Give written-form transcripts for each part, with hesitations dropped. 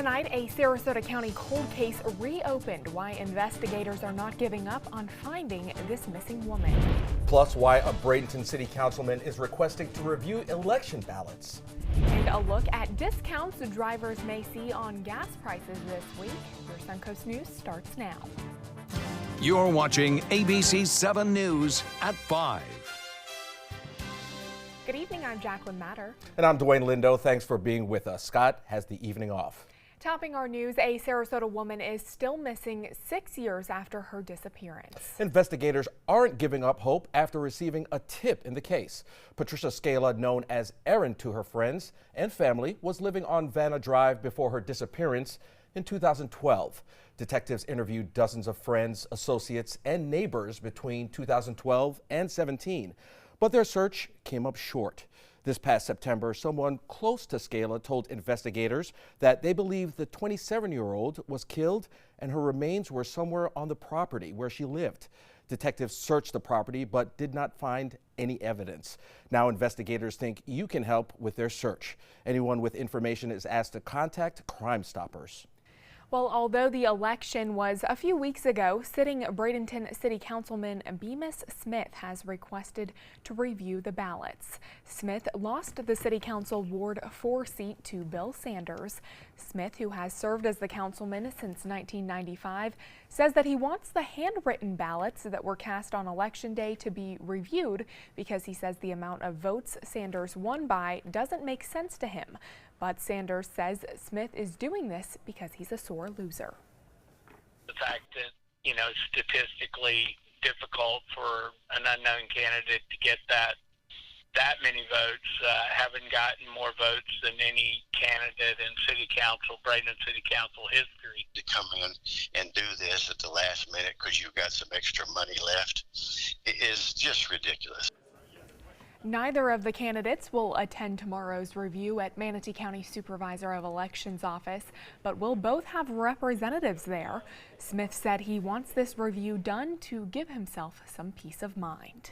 Tonight, a Sarasota County cold case reopened. Why investigators are not giving up on finding this missing woman. Plus, why a Bradenton City Councilman is requesting to review election ballots. And a look at discounts drivers may see on gas prices this week. Your Suncoast News starts now. You're watching ABC7 News at 5. Good evening, I'm Jacqueline Matter. And I'm Dwayne Lindo. Thanks for being with us. Scott has the evening off. Topping our news, a Sarasota woman is still missing 6 years after her disappearance. Investigators aren't giving up hope after receiving a tip in the case. Patricia Scala, known as Erin to her friends and family, was living on Vanna Drive before her disappearance in 2012. Detectives interviewed dozens of friends, associates, and neighbors between 2012 and 17, but their search came up short. This past September, someone close to Scala told investigators that they believe the 27-year-old was killed and her remains were somewhere on the property where she lived. Detectives searched the property but did not find any evidence. Now investigators think you can help with their search. Anyone with information is asked to contact Crime Stoppers. Well, although the election was a few weeks ago, sitting Bradenton City Councilman Bemis Smith has requested to review the ballots. Smith lost the City Council Ward 4 seat to Bill Sanders. Smith, who has served as the councilman since 1995, says that he wants the handwritten ballots that were cast on Election Day to be reviewed because he says the amount of votes Sanders won by doesn't make sense to him. But Sanders says Smith is doing this because he's a sore loser. The fact that, it's statistically difficult for an unknown candidate to get that many votes, having gotten more votes than any candidate in City Council, Bradenton City Council history. To come in and do this at the last minute because you've got some extra money left is just ridiculous. Neither of the candidates will attend tomorrow's review at Manatee County Supervisor of Elections office, but will both have representatives there. Smith said he wants this review done to give himself some peace of mind.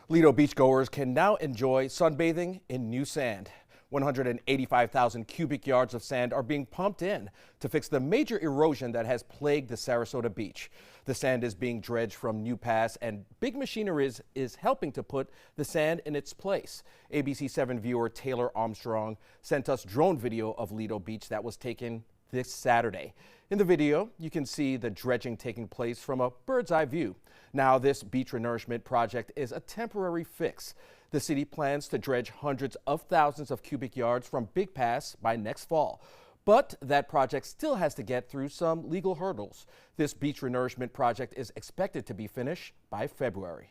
Lido beachgoers can now enjoy sunbathing in new sand. 185,000 cubic yards of sand are being pumped in to fix the major erosion that has plagued the Sarasota beach. The sand is being dredged from New Pass, and big machinery is helping to put the sand in its place. ABC7 viewer Taylor Armstrong sent us drone video of Lido Beach that was taken this Saturday. In the video, you can see the dredging taking place from a bird's eye view. Now, this beach renourishment project is a temporary fix. The city plans to dredge hundreds of thousands of cubic yards from Big Pass by next fall. But that project still has to get through some legal hurdles. This beach renourishment project is expected to be finished by February.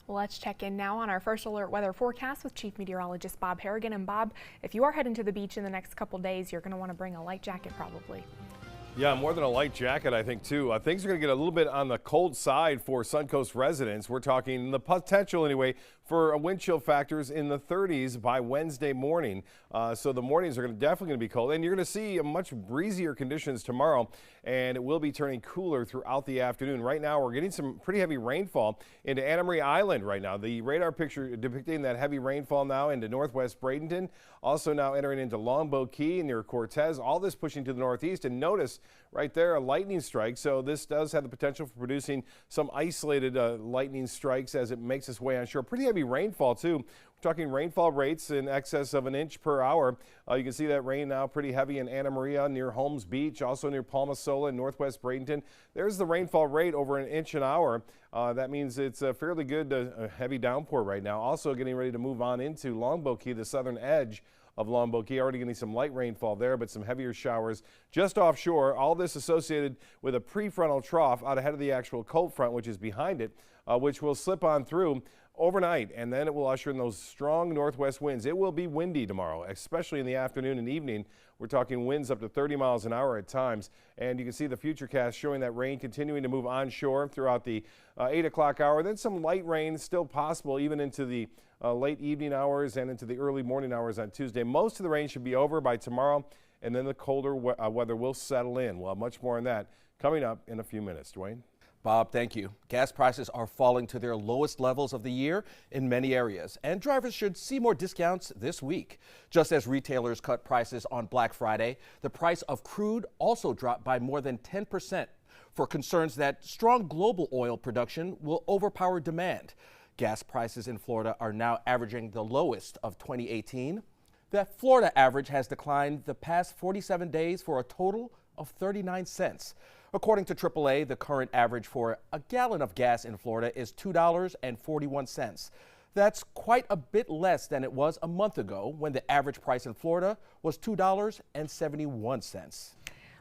Well, let's check in now on our first alert weather forecast with Chief Meteorologist Bob Harrigan. And Bob, if you are heading to the beach in the next couple days, you're going to want to bring a light jacket probably. Yeah, more than a light jacket, I think, too. Things are going to get a little bit on the cold side for Suncoast residents. We're talking the potential, anyway, for wind chill factors in the 30s by Wednesday morning. So the mornings are definitely going to be cold. And you're going to see a much breezier conditions tomorrow, and it will be turning cooler throughout the afternoon. Right now, we're getting some pretty heavy rainfall into Anna Maria Island right now. The radar picture depicting that heavy rainfall now into northwest Bradenton, also now entering into Longbow Key near Cortez, all this pushing to the northeast. And notice right there a lightning strike. So this does have the potential for producing some isolated lightning strikes as it makes its way on shore. Pretty heavy rainfall too. We're talking rainfall rates in excess of an inch per hour. You can see that rain now pretty heavy in Anna Maria near Holmes Beach, also near Palmasola and northwest Bradenton. There's the rainfall rate over an inch an hour. That means it's a fairly good heavy downpour right now. Also getting ready to move on into Longbow Key, the southern edge of Longbow Key. Already getting some light rainfall there, but some heavier showers just offshore. All this associated with a prefrontal trough out ahead of the actual cold front, which is behind it, which will slip on through overnight, and then it will usher in those strong northwest winds. It will be windy tomorrow, especially in the afternoon and evening. We're talking winds up to 30 miles an hour at times, and you can see the futurecast showing that rain continuing to move onshore throughout the 8 o'clock hour. Then some light rain still possible even into the late evening hours and into the early morning hours on Tuesday. Most of the rain should be over by tomorrow, and then the colder weather will settle in. We'll have much more on that coming up in a few minutes. Dwayne? Bob, thank you. Gas prices are falling to their lowest levels of the year in many areas, and drivers should see more discounts this week. Just as retailers cut prices on Black Friday, the price of crude also dropped by more than 10% for concerns that strong global oil production will overpower demand. Gas prices in Florida are now averaging the lowest of 2018. That Florida average has declined the past 47 days for a total of 39 cents. According to AAA, the current average for a gallon of gas in Florida is $2.41. That's quite a bit less than it was a month ago when the average price in Florida was $2.71.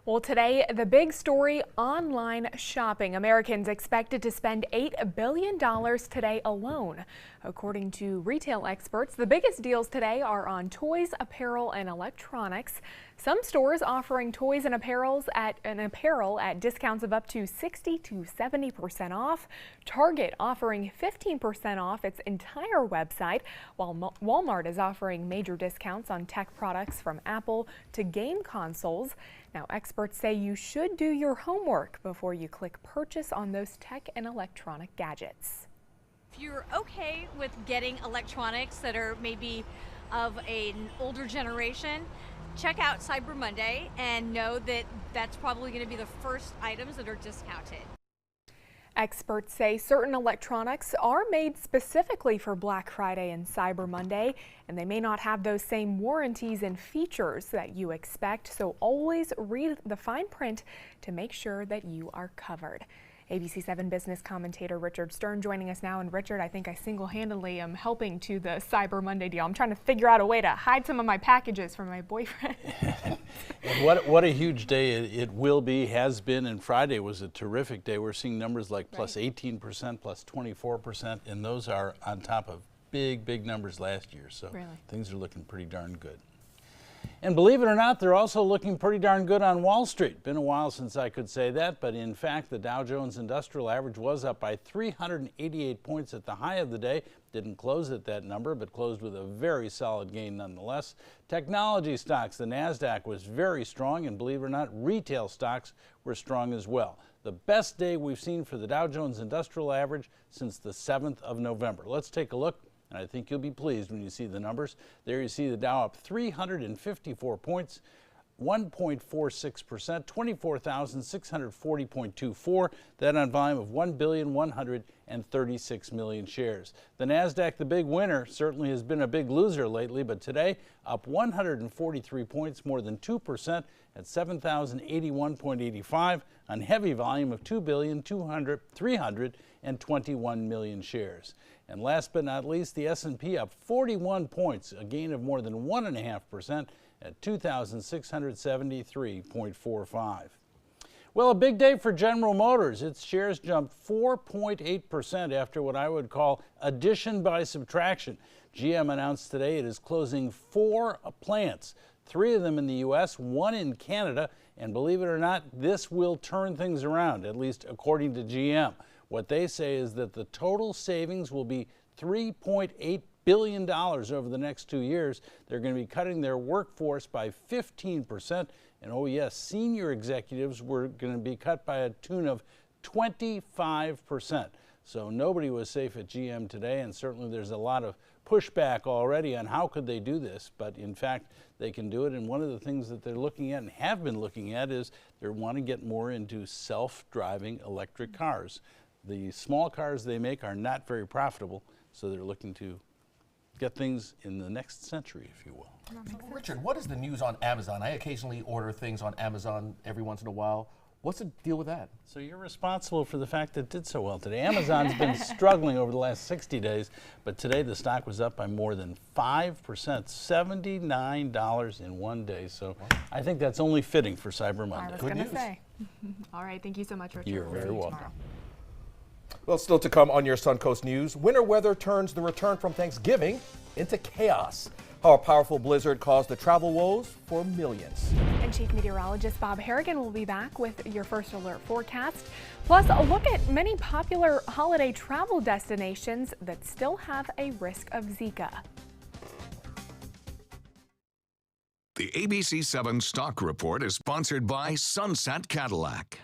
Well, today, the big story, online shopping. Americans expected to spend $8 billion today alone. According to retail experts, the biggest deals today are on toys, apparel, and electronics. Some stores offering toys and apparel at discounts of up to 60 to 70% off. Target offering 15% off its entire website, while Walmart is offering major discounts on tech products from Apple to game consoles. Now, experts say you should do your homework before you click purchase on those tech and electronic gadgets. If you're okay with getting electronics that are maybe of an older generation, check out Cyber Monday and know that that's probably going to be the first items that are discounted. Experts say certain electronics are made specifically for Black Friday and Cyber Monday, and they may not have those same warranties and features that you expect, so always read the fine print to make sure that you are covered. ABC7 business commentator Richard Stern joining us now. And Richard, I think I single-handedly am helping to the Cyber Monday deal. I'm trying to figure out a way to hide some of my packages from my boyfriend. What a huge day it will be, has been, and Friday was a terrific day. We're seeing numbers like plus 18%, plus 24%, and those are on top of big numbers last year. So things are looking pretty darn good. And believe it or not, they're also looking pretty darn good on Wall Street. Been a while since I could say that, but in fact, the Dow Jones Industrial Average was up by 388 points at the high of the day. Didn't close at that number, but closed with a very solid gain nonetheless. Technology stocks, the NASDAQ was very strong, and believe it or not, retail stocks were strong as well. The best day we've seen for the Dow Jones Industrial Average since the 7th of November. Let's take a look. And I think you'll be pleased when you see the numbers. There you see the Dow up 354 points, 1.46%, 24,640.24. That on volume of 1,136,000,000 shares. The NASDAQ, the big winner, certainly has been a big loser lately, but today up 143 points, more than 2% at 7,081.85 on heavy volume of 2,321,000,000 shares. And last but not least, the S&P up 41 points, a gain of more than 1.5% at 2,673.45. Well, a big day for General Motors. Its shares jumped 4.8% after what I would call addition by subtraction. GM announced today it is closing 4 plants, 3 of them in the U.S., 1 in Canada, and believe it or not, this will turn things around, at least according to GM. What they say is that the total savings will be $3.8 billion over the next 2 years. They're going to be cutting their workforce by 15%. And oh yes, senior executives were going to be cut by a tune of 25%. So nobody was safe at GM today, and certainly there's a lot of pushback already on how could they do this, but in fact they can do it. And one of the things that they're looking at and have been looking at is they want to get more into self-driving electric cars. The small cars they make are not very profitable, so they're looking to get things in the next century, if you will. Richard, what is the news on Amazon? I occasionally order things on Amazon every once in a while. What's the deal with that? So you're responsible for the fact that it did so well today. Amazon's been struggling over the last 60 days, but today the stock was up by more than 5%, $79 in one day. So I think that's only fitting for Cyber Monday. I was going to say. All right, thank you so much, Richard. You're very welcome. Tomorrow. Well, still to come on your Suncoast News, winter weather turns the return from Thanksgiving into chaos. How a powerful blizzard caused the travel woes for millions. And Chief Meteorologist Bob Harrigan will be back with your first alert forecast. Plus, a look at many popular holiday travel destinations that still have a risk of Zika. The ABC7 Stock Report is sponsored by Sunset Cadillac.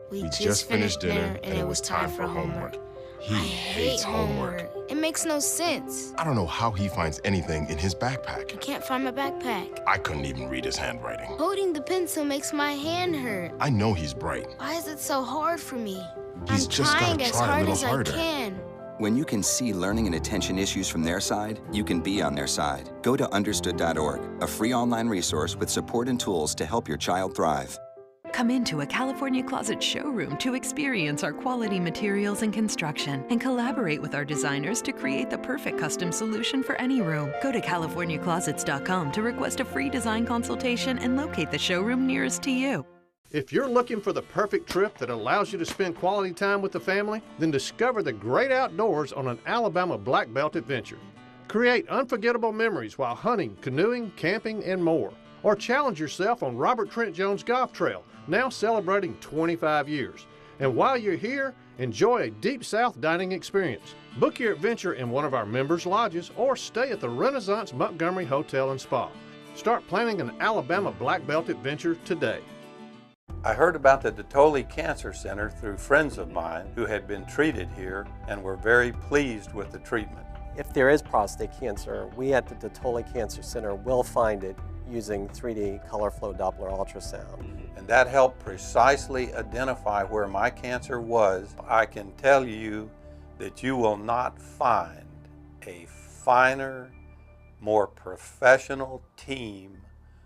We just finished dinner and it was time for homework. He hates homework. It makes no sense. I don't know how he finds anything in his backpack. I can't find my backpack. I couldn't even read his handwriting. Holding the pencil makes my hand hurt. I know he's bright. Why is it so hard for me? He's I'm just trying gotta as try a hard little as harder. I can. When you can see learning and attention issues from their side, you can be on their side. Go to understood.org, a free online resource with support and tools to help your child thrive. Come into a California Closet showroom to experience our quality materials and construction and collaborate with our designers to create the perfect custom solution for any room. Go to californiaclosets.com to request a free design consultation and locate the showroom nearest to you. If you're looking for the perfect trip that allows you to spend quality time with the family, then discover the great outdoors on an Alabama Black Belt adventure. Create unforgettable memories while hunting, canoeing, camping, and more. Or challenge yourself on Robert Trent Jones Golf Trail, now celebrating 25 years. And while you're here, enjoy a Deep South dining experience. Book your adventure in one of our members' lodges or stay at the Renaissance Montgomery Hotel and Spa. Start planning an Alabama Black Belt adventure today. I heard about the Dotoli Cancer Center through friends of mine who had been treated here and were very pleased with the treatment. If there is prostate cancer, we at the Dotoli Cancer Center will find it using 3D color flow Doppler ultrasound. And that helped precisely identify where my cancer was. I can tell you that you will not find a finer, more professional team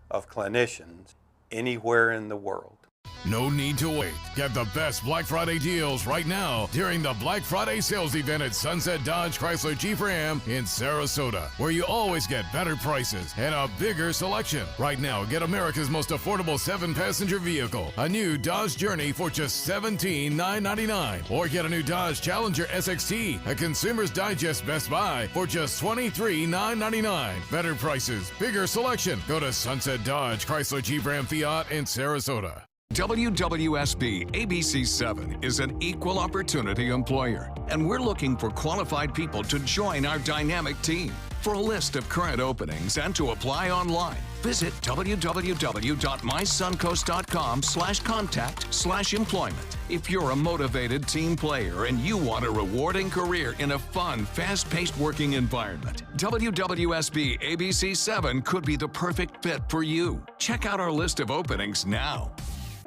of clinicians anywhere in the world. No need to wait. Get the best Black Friday deals right now during the Black Friday sales event at Sunset Dodge Chrysler Jeep Ram in Sarasota, where you always get better prices and a bigger selection. Right now, get America's most affordable 7-passenger vehicle, a new Dodge Journey for just $17,999, or get a new Dodge Challenger SXT, a Consumer's Digest Best Buy for just $23,999. Better prices, bigger selection. Go to Sunset Dodge Chrysler Jeep Ram Fiat in Sarasota. WWSB ABC7 is an equal opportunity employer, and we're looking for qualified people to join our dynamic team. For a list of current openings and to apply online, visit www.mysuncoast.com/contact/employment. If you're a motivated team player and you want a rewarding career in a fun, fast-paced working environment, WWSB ABC7 could be the perfect fit for you. Check out our list of openings now.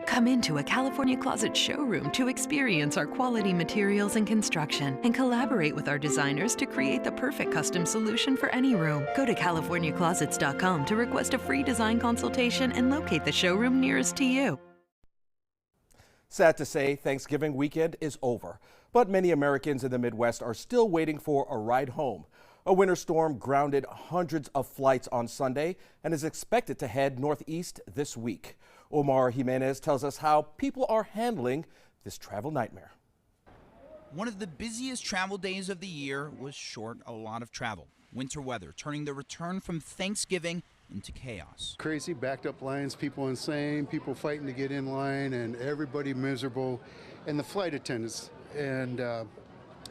Come into a California Closet showroom to experience our quality materials and construction and collaborate with our designers to create the perfect custom solution for any room. Go to californiaclosets.com to request a free design consultation and locate the showroom nearest to you. Sad to say, Thanksgiving weekend is over, but many Americans in the Midwest are still waiting for a ride home. A winter storm grounded hundreds of flights on Sunday and is expected to head northeast this week. Omar Jimenez tells us how people are handling this travel nightmare. One of the busiest travel days of the year was short a lot of travel. Winter weather turning the return from Thanksgiving into chaos. Crazy backed up lines, people insane, people fighting to get in line, and everybody miserable. And the flight attendants and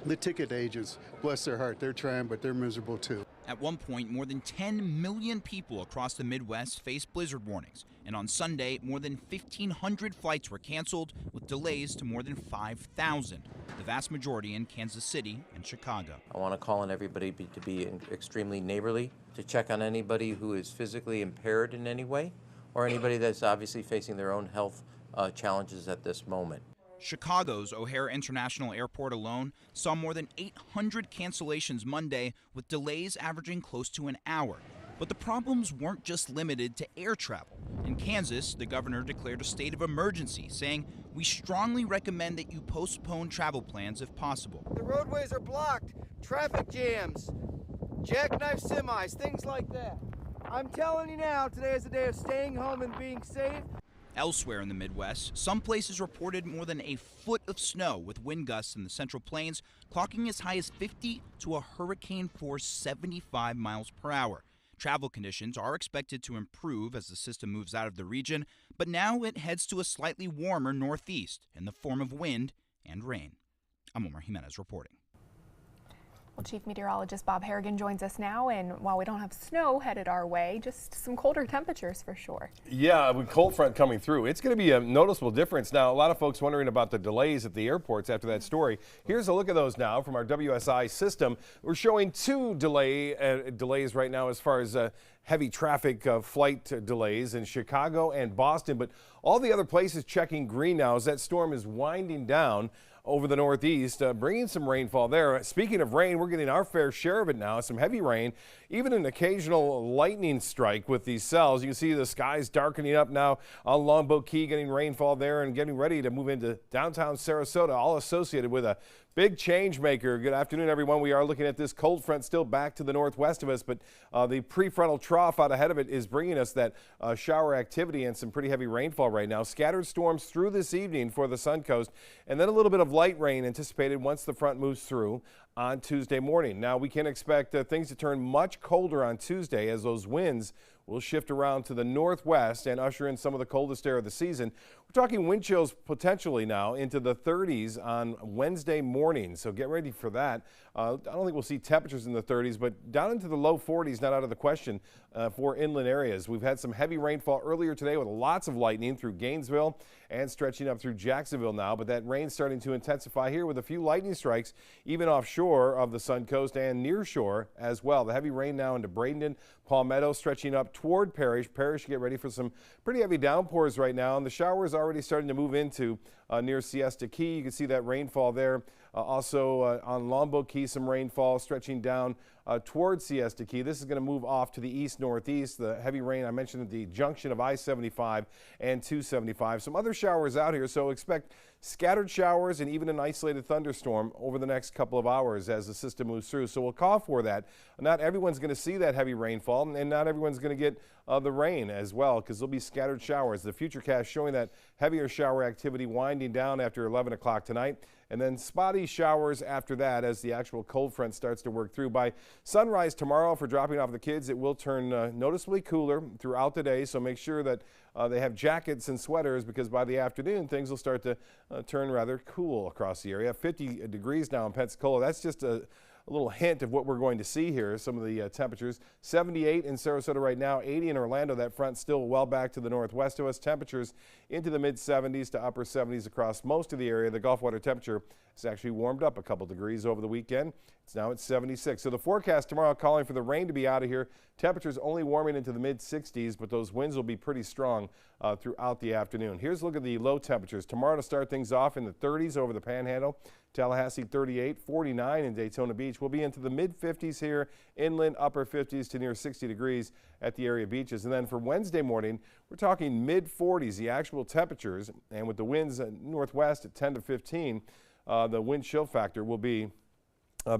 the ticket agents, bless their heart, they're trying, but they're miserable too. At one point, more than 10 million people across the Midwest faced blizzard warnings. And on Sunday, more than 1,500 flights were canceled, with delays to more than 5,000, the vast majority in Kansas City and Chicago. I want to call on everybody to be extremely neighborly, to check on anybody who is physically impaired in any way, or anybody that's obviously facing their own health challenges at this moment. Chicago's O'Hare International Airport alone saw more than 800 cancellations Monday, with delays averaging close to an hour. But the problems weren't just limited to air travel. In Kansas, the governor declared a state of emergency, saying, "We strongly recommend that you postpone travel plans if possible." The roadways are blocked, traffic jams, jackknife semis, things like that. I'm telling you now, today is a day of staying home and being safe. Elsewhere in the Midwest, some places reported more than a foot of snow, with wind gusts in the Central Plains clocking as high as 50 to a hurricane-force 75 miles per hour. Travel conditions are expected to improve as the system moves out of the region, but now it heads to a slightly warmer northeast in the form of wind and rain. I'm Omar Jimenez reporting. Well, Chief Meteorologist Bob Harrigan joins us now, and while we don't have snow headed our way, just some colder temperatures for sure. Yeah, with cold front coming through, it's going to be a noticeable difference. Now, a lot of folks wondering about the delays at the airports after that story. Here's a look at those now from our WSI system. We're showing two delays right now as far as heavy traffic flight delays in Chicago and Boston, but all the other places checking green now as that storm is winding down over the Northeast, bringing some rainfall there. Speaking of rain, we're getting our fair share of it now, some heavy rain, even an occasional lightning strike with these cells. You can see the skies darkening up now on Longboat Key, getting rainfall there and getting ready to move into downtown Sarasota, all associated with a big change maker. Good afternoon, everyone. We are looking at this cold front still back to the northwest of us, but the prefrontal trough out ahead of it is bringing us that shower activity and some pretty heavy rainfall right now. Scattered storms through this evening for the Suncoast, and then a little bit of light rain anticipated once the front moves through on Tuesday morning. Now, we can expect things to turn much colder on Tuesday as those winds will shift around to the northwest and usher in some of the coldest air of the season. We're talking wind chills potentially now into the 30s on Wednesday morning, so get ready for that. I don't think we'll see temperatures in the 30s, but down into the low 40s, not out of the question for inland areas. We've had some heavy rainfall earlier today with lots of lightning through Gainesville and stretching up through Jacksonville now, but that rain's starting to intensify here with a few lightning strikes even offshore of the Suncoast and near shore as well. The heavy rain now into Bradenton, Palmetto, stretching up toward Parrish. Parrish, get ready for some pretty heavy downpours right now, and the showers already starting to move into near Siesta Key. You can see that rainfall there. Also on Longboat Key, some rainfall stretching down towards Siesta Key. This is going to move off to the east-northeast. The heavy rain I mentioned at the junction of I-75 and 275. Some other showers out here, so expect scattered showers and even an isolated thunderstorm over the next couple of hours as the system moves through. So we'll call for that. Not everyone's going to see that heavy rainfall, and not everyone's going to get the rain as well, because there'll be scattered showers. The Futurecast showing that heavier shower activity winding down after 11 o'clock tonight, and then spotty showers after that as the actual cold front starts to work through. By sunrise tomorrow for dropping off the kids, it will turn noticeably cooler throughout the day, so make sure that they have jackets and sweaters, because by the afternoon things will start to turn rather cool across the area. 50 degrees now in Pensacola. That's just a little hint of what we're going to see here. Some of the temperatures. 78 in Sarasota right now, 80 in Orlando. That front still well back to the northwest of us. Temperatures into the mid-70s to upper 70s across most of the area. The Gulf water temperature has actually warmed up a couple degrees over the weekend. It's now at 76. So the forecast tomorrow calling for the rain to be out of here. Temperatures only warming into the mid-60s, but those winds will be pretty strong throughout the afternoon. Here's a look at the low temperatures. Tomorrow to start things off in the 30s over the Panhandle. Tallahassee 38, 49 in Daytona Beach. We'll be into the mid-50s here, inland upper 50s to near 60 degrees at the area beaches. And then for Wednesday morning, we're talking mid-40s, the actual temperatures, and with the winds northwest at 10 to 15, the wind chill factor will be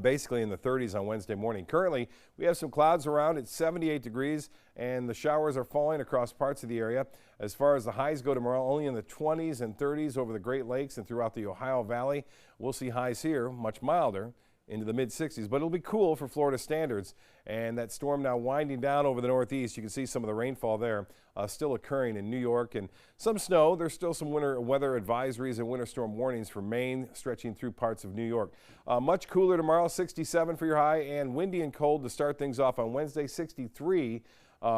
basically in the 30s on Wednesday morning. Currently, we have some clouds around at 78 degrees, and the showers are falling across parts of the area. As far as the highs go tomorrow, only in the 20s and 30s over the Great Lakes and throughout the Ohio Valley. We'll see highs here, much milder, into the mid-60s, but it'll be cool for Florida standards. And that storm now winding down over the northeast. You can see some of the rainfall there still occurring in New York, and some snow. There's still some winter weather advisories and winter storm warnings for Maine stretching through parts of New York. Much cooler tomorrow, 67 for your high, and windy and cold to start things off on Wednesday, 63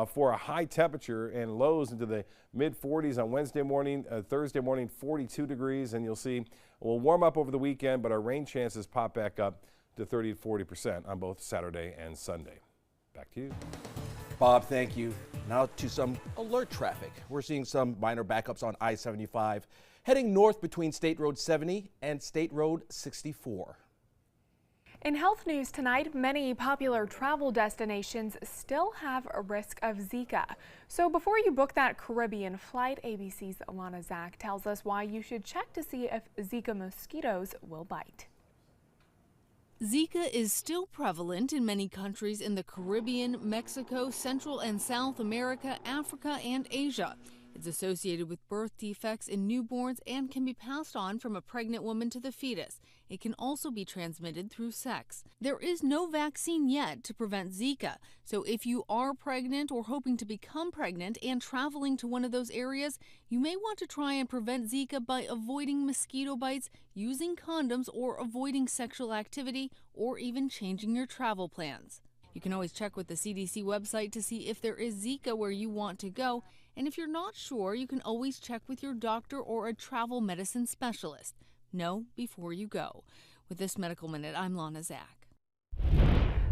for a high temperature, and lows into the mid-40s on Wednesday morning. Thursday morning, 42 degrees, and you'll see we'll warm up over the weekend, but our rain chances pop back up to 30 to 40% on both Saturday and Sunday. Back to you. Bob, thank you. Now to some alert traffic. We're seeing some minor backups on I-75 heading north between State Road 70 and State Road 64. In health news tonight, many popular travel destinations still have a risk of Zika. So before you book that Caribbean flight, ABC's Alana Zach tells us why you should check to see if Zika mosquitoes will bite. Zika is still prevalent in many countries in the Caribbean, Mexico, Central and South America, Africa, and Asia. It's associated with birth defects in newborns and can be passed on from a pregnant woman to the fetus. It can also be transmitted through sex. There is no vaccine yet to prevent Zika, so if you are pregnant or hoping to become pregnant and traveling to one of those areas, you may want to try and prevent Zika by avoiding mosquito bites, using condoms, or avoiding sexual activity, or even changing your travel plans. You can always check with the CDC website to see if there is Zika where you want to go, and if you're not sure, you can always check with your doctor or a travel medicine specialist. Know before you go. With this Medical Minute, I'm Lana Zach.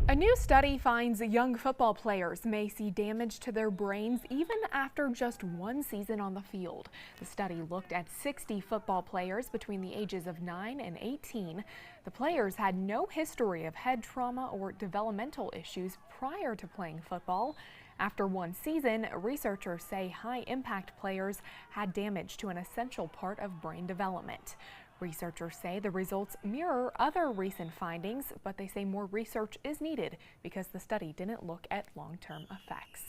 A new study finds young football players may see damage to their brains even after just one season on the field. The study looked at 60 football players between the ages of 9 and 18. The players had no history of head trauma or developmental issues prior to playing football. After one season, researchers say high-impact players had damage to an essential part of brain development. Researchers say the results mirror other recent findings, but they say more research is needed because the study didn't look at long-term effects.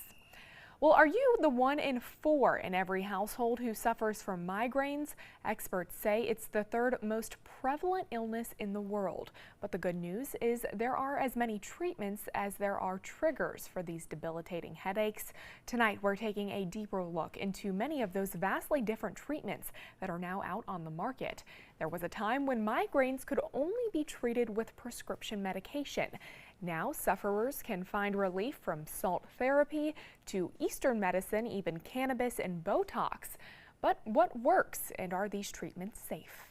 Well, are you the 1 in 4 in every household who suffers from migraines? Experts say it's the third most prevalent illness in the world. But the good news is there are as many treatments as there are triggers for these debilitating headaches. Tonight, we're taking a deeper look into many of those vastly different treatments that are now out on the market. There was a time when migraines could only be treated with prescription medication. Now, sufferers can find relief from salt therapy to Eastern medicine, even cannabis and Botox. But what works, and are these treatments safe?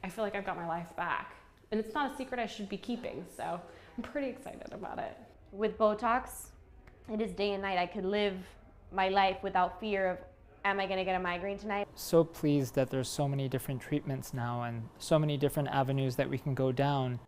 I feel like I've got my life back, and it's not a secret I should be keeping, so I'm pretty excited about it. With Botox, it is day and night. I could live my life without fear of, am I going to get a migraine tonight? So pleased that there's so many different treatments now and so many different avenues that we can go down.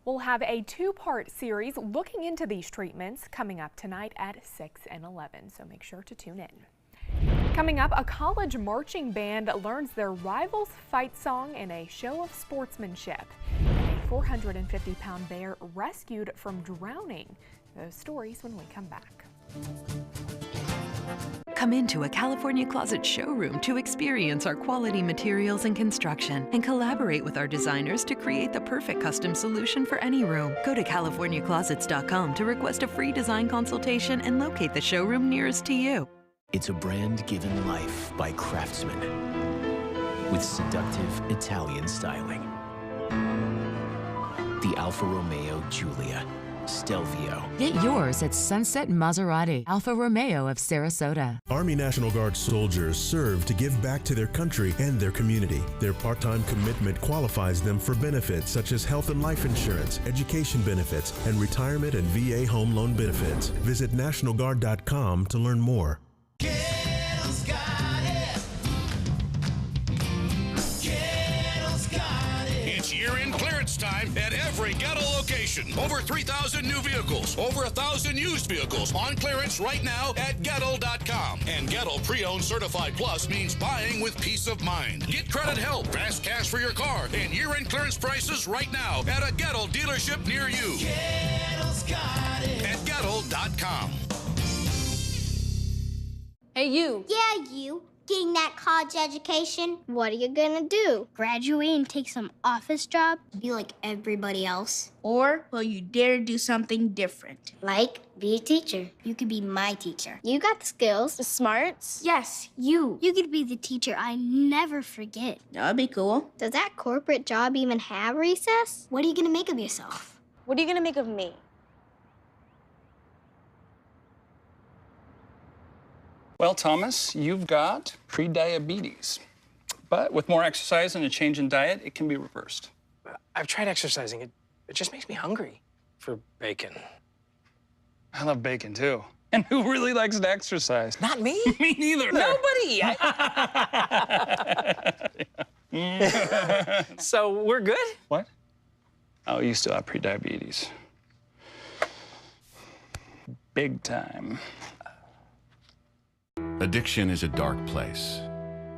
We'll have a two-part series looking into these treatments coming up tonight at 6 and 11, so make sure to tune in. Coming up, a college marching band learns their rivals' fight song in a show of sportsmanship. And a 450-pound bear rescued from drowning. Those stories when we come back. Come into a California Closet showroom to experience our quality materials and construction and collaborate with our designers to create the perfect custom solution for any room. Go to CaliforniaClosets.com to request a free design consultation and locate the showroom nearest to you. It's a brand given life by craftsmen with seductive Italian styling. The Alfa Romeo Giulia. Stelvio. Get yours at Sunset Maserati, Alfa Romeo of Sarasota. Army National Guard soldiers serve to give back to their country and their community. Their part-time commitment qualifies them for benefits such as health and life insurance, education benefits, and retirement and VA home loan benefits. Visit NationalGuard.com to learn more. It's year-end clearance time at every Gettle location. Over 3,000 new vehicles, over 1,000 used vehicles on clearance right now at Gettle.com. And Gettle Pre-Owned Certified Plus means buying with peace of mind. Get credit help, fast cash for your car, and year-end clearance prices right now at a Gettle dealership near you. Gettle's got it. At Gettle.com. Hey, you. Yeah, you. Getting that college education? What are you gonna do? Graduate and take some office job? Be like everybody else? Or will you dare do something different? Like be a teacher. You could be my teacher. You got the skills. The smarts? Yes, you. You could be the teacher I never forget. That'd be cool. Does that corporate job even have recess? What are you gonna make of yourself? What are you gonna make of me? Well, Thomas, you've got pre-diabetes. But with more exercise and a change in diet, it can be reversed. I've tried exercising. It just makes me hungry for bacon. I love bacon, too. And who really likes to exercise? Not me. Me neither. Nobody. So we're good? What? Oh, you still have pre-diabetes. Big time. Addiction is a dark place,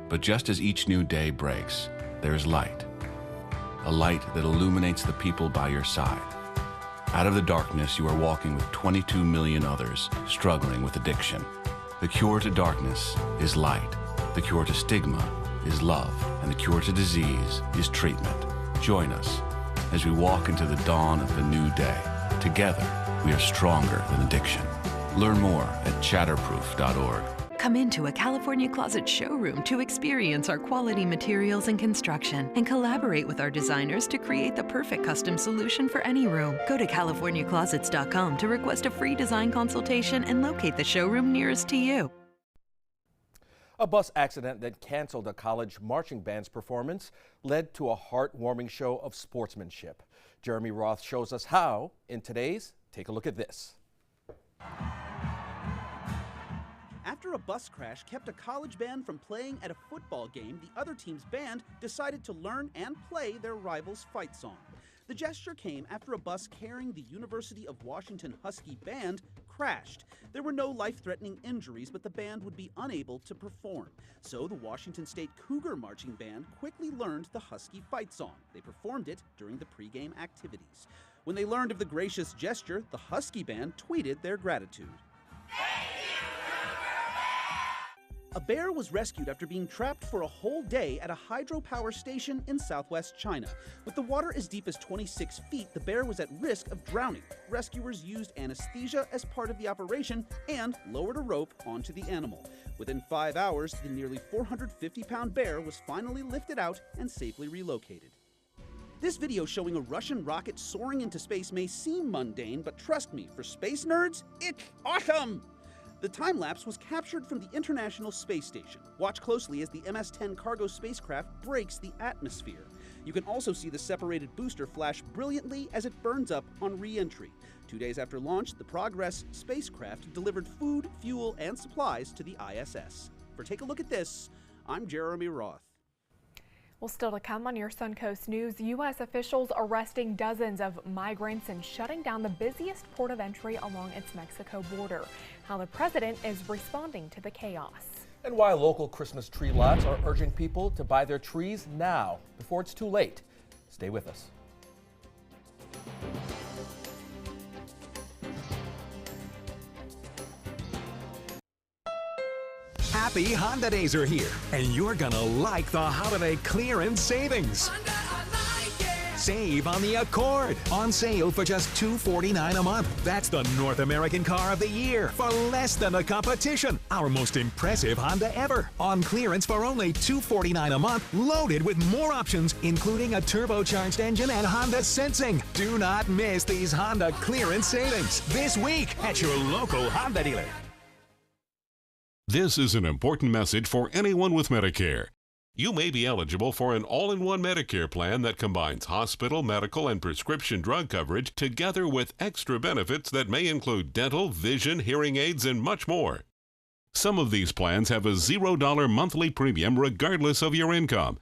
but just as each new day breaks, there's light. A light that illuminates the people by your side. Out of the darkness, you are walking with 22 million others struggling with addiction. The cure to darkness is light. The cure to stigma is love. And the cure to disease is treatment. Join us as we walk into the dawn of the new day. Together, we are stronger than addiction. Learn more at chatterproof.org. Come into a California Closet showroom to experience our quality materials and construction and collaborate with our designers to create the perfect custom solution for any room. Go to californiaclosets.com to request a free design consultation and locate the showroom nearest to you. A bus accident that canceled a college marching band's performance led to a heartwarming show of sportsmanship. Jeremy Roth shows us how in today's Take a Look at This. After a bus crash kept a college band from playing at a football game, the other team's band decided to learn and play their rival's fight song. The gesture came after a bus carrying the University of Washington Husky Band crashed. There were no life-threatening injuries, but the band would be unable to perform. So the Washington State Cougar Marching Band quickly learned the Husky fight song. They performed it during the pregame activities. When they learned of the gracious gesture, the Husky Band tweeted their gratitude. A bear was rescued after being trapped for a whole day at a hydropower station in southwest China. With the water as deep as 26 feet, the bear was at risk of drowning. Rescuers used anesthesia as part of the operation and lowered a rope onto the animal. Within 5 hours, the nearly 450-pound bear was finally lifted out and safely relocated. This video showing a Russian rocket soaring into space may seem mundane, but trust me, for space nerds, it's awesome! The time-lapse was captured from the International Space Station. Watch closely as the MS-10 cargo spacecraft breaks the atmosphere. You can also see the separated booster flash brilliantly as it burns up on re-entry. 2 days after launch, the Progress spacecraft delivered food, fuel, and supplies to the ISS. For Take a Look at This, I'm Jeremy Roth. Well, still to come on your Suncoast News, U.S. officials arresting dozens of migrants and shutting down the busiest port of entry along its Mexico border. How the president is responding to the chaos. And why local Christmas tree lots are urging people to buy their trees now, before it's too late. Stay with us. Happy Honda Days are here, and you're gonna like the holiday clearance savings. Save on the Accord, on sale for just $249 a month. That's the North American car of the year for less than the competition. Our most impressive Honda ever, on clearance for only $249 a month, loaded with more options, including a turbocharged engine and Honda Sensing. Do not miss these Honda clearance savings this week at your local Honda dealer. This is an important message for anyone with Medicare. You may be eligible for an all-in-one Medicare plan that combines hospital, medical, and prescription drug coverage together with extra benefits that may include dental, vision, hearing aids, and much more. Some of these plans have a $0 monthly premium regardless of your income.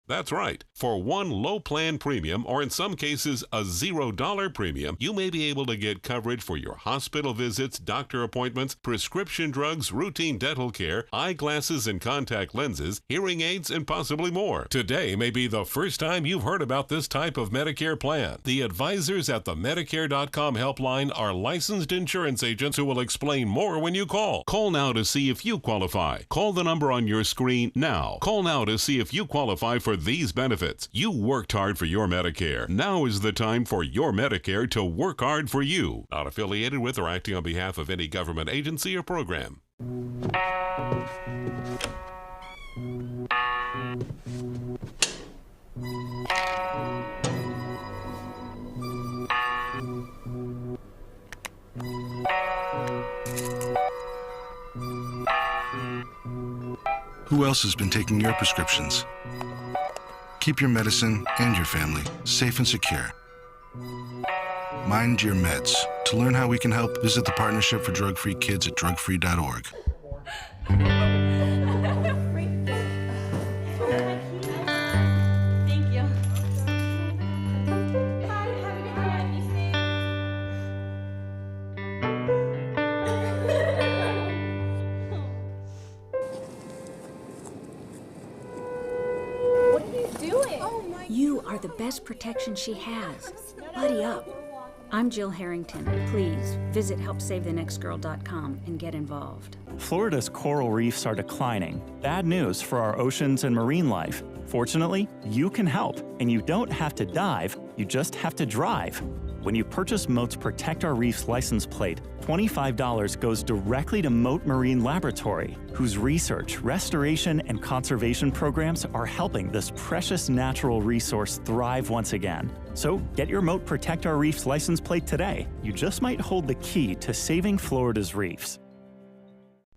That's right. For one low plan premium, or in some cases a $0 premium, you may be able to get coverage for your hospital visits, doctor appointments, prescription drugs, routine dental care, eyeglasses and contact lenses, hearing aids, and possibly more. Today may be the first time you've heard about this type of Medicare plan. The advisors at the Medicare.com helpline are licensed insurance agents who will explain more when you call. Call now to see if you qualify. Call the number on your screen now. Call now to see if you qualify for these benefits. You worked hard for your Medicare. Now is the time for your Medicare to work hard for you. Not affiliated with or acting on behalf of any government agency or program. Who else has been taking your prescriptions? Keep your medicine and your family safe and secure. Mind your meds. To learn how we can help, visit the Partnership for Drug-Free Kids at drugfree.org. Thank you. You are the best protection she has. Buddy up. I'm Jill Harrington. Please visit helpsavethenextgirl.com and get involved. Florida's coral reefs are declining. Bad news for our oceans and marine life. Fortunately, you can help, and you don't have to dive, you just have to drive. When you purchase Moat's Protect Our Reefs license plate, $25 goes directly to Moat Marine Laboratory, whose research, restoration, and conservation programs are helping this precious natural resource thrive once again. So get your Moat Protect Our Reefs license plate today. You just might hold the key to saving Florida's reefs.